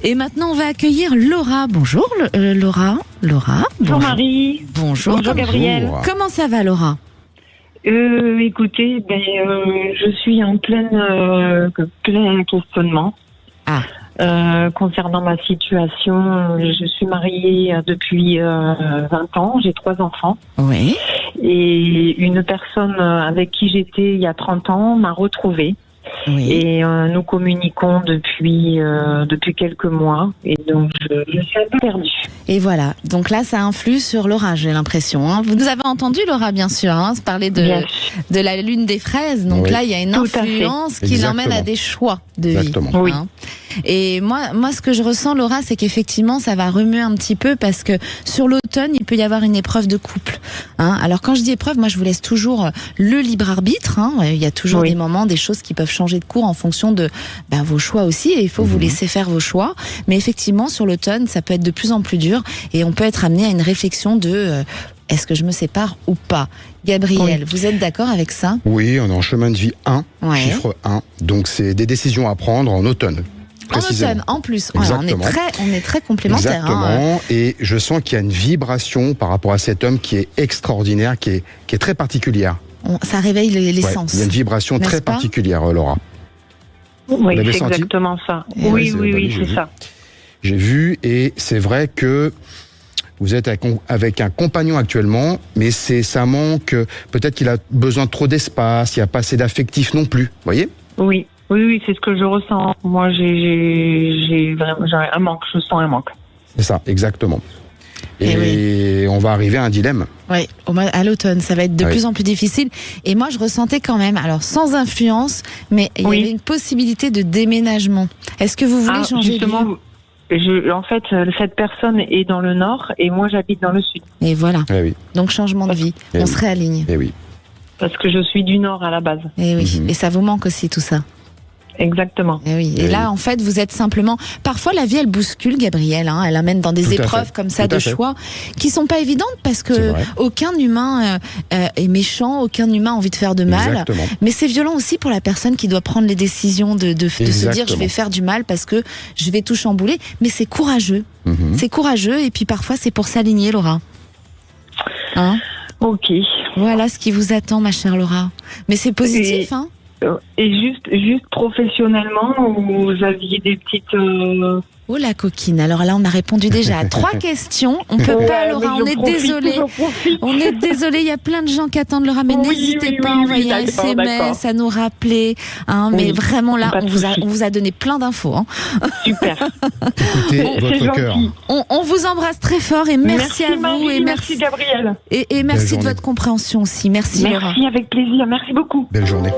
Et maintenant, on va accueillir Laura. Bonjour Laura. Laura. Bonjour Marie. Bonjour. Bonjour Gabriel. Comment ça va Laura? Écoutez, je suis en plein questionnement. Concernant ma situation. Je suis mariée depuis 20 ans, j'ai 3 enfants. Oui. Et une personne avec qui j'étais il y a 30 ans m'a retrouvée. Oui. Et nous communiquons depuis quelques mois. Et donc, je suis un peu perdue. Et voilà. Donc là, ça influe sur Laura, j'ai l'impression. Hein. Vous nous avez entendu, Laura, bien sûr, hein, parler de la lune des fraises. Donc là, il y a une influence qui l'emmène à des choix de vie. Oui. Hein. Et moi, ce que je ressens, Laura, c'est qu'effectivement, ça va remuer un petit peu parce que sur l'automne, il peut y avoir une épreuve de couple. Hein. Alors, quand je dis épreuve, moi, je vous laisse toujours le libre arbitre. Hein. Il y a toujours des moments, des choses qui peuvent changer de cours en fonction de vos choix aussi. Et il faut vous laisser faire vos choix. Mais effectivement, sur l'automne, ça peut être de plus en plus dur et on peut être amené à une réflexion de est-ce que je me sépare ou pas? Gabriel, vous êtes d'accord avec ça? Oui, on est en chemin de vie 1, chiffre 1. Donc, c'est des décisions à prendre en automne. En automne, en plus. Alors, on est très complémentaires. Exactement. Et je sens qu'il y a une vibration par rapport à cet homme qui est extraordinaire, qui est très particulière. Ça réveille les sens. Il y a une vibration très particulière, Laura. Oui, c'est exactement ça. Oui, c'est ça. J'ai vu, et c'est vrai que vous êtes avec un compagnon actuellement, mais ça manque, peut-être qu'il a besoin de trop d'espace, il n'y a pas assez d'affectif non plus, vous voyez? Oui, c'est ce que je ressens. Moi, j'ai vraiment un manque, je sens un manque. C'est ça, exactement. Et on va arriver à un dilemme. Oui, à l'automne, ça va être de plus en plus difficile. Et moi, je ressentais quand même, alors sans influence, mais il y avait une possibilité de déménagement. Est-ce que vous voulez changer de lieu? En fait, cette personne est dans le nord et moi, j'habite dans le sud. Et voilà. Donc, changement de vie. On se réaligne. Parce que je suis du nord à la base. Et oui. Et ça vous manque aussi, tout ça. Exactement. Et oui. Et là, en fait, vous êtes simplement. Parfois, la vie, elle bouscule, Gabriel. Hein. Elle amène dans des épreuves comme ça de choix qui sont pas évidentes parce que aucun humain est méchant, aucun humain a envie de faire de mal. Exactement. Mais c'est violent aussi pour la personne qui doit prendre les décisions de se dire je vais faire du mal parce que je vais tout chambouler. Mais c'est courageux. C'est courageux et puis parfois c'est pour s'aligner, Laura. Hein? Ok. Voilà ce qui vous attend, ma chère Laura. Mais c'est positif, hein? Et juste professionnellement, vous aviez des petites... Oh la coquine, alors là on a répondu déjà à 3 questions. On peut pas, Laura, on est désolé. On est désolé, il y a plein de gens qui attendent Laura, mais n'hésitez pas à envoyer un SMS, à nous rappeler. Hein, mais vraiment là, on vous a donné plein d'infos. Hein. Super. Écoutez votre cœur. On vous embrasse très fort et merci à vous. Marie, et merci Gabriel. Et merci de votre compréhension aussi. Merci Laura. Merci, avec plaisir. Merci beaucoup. Belle journée.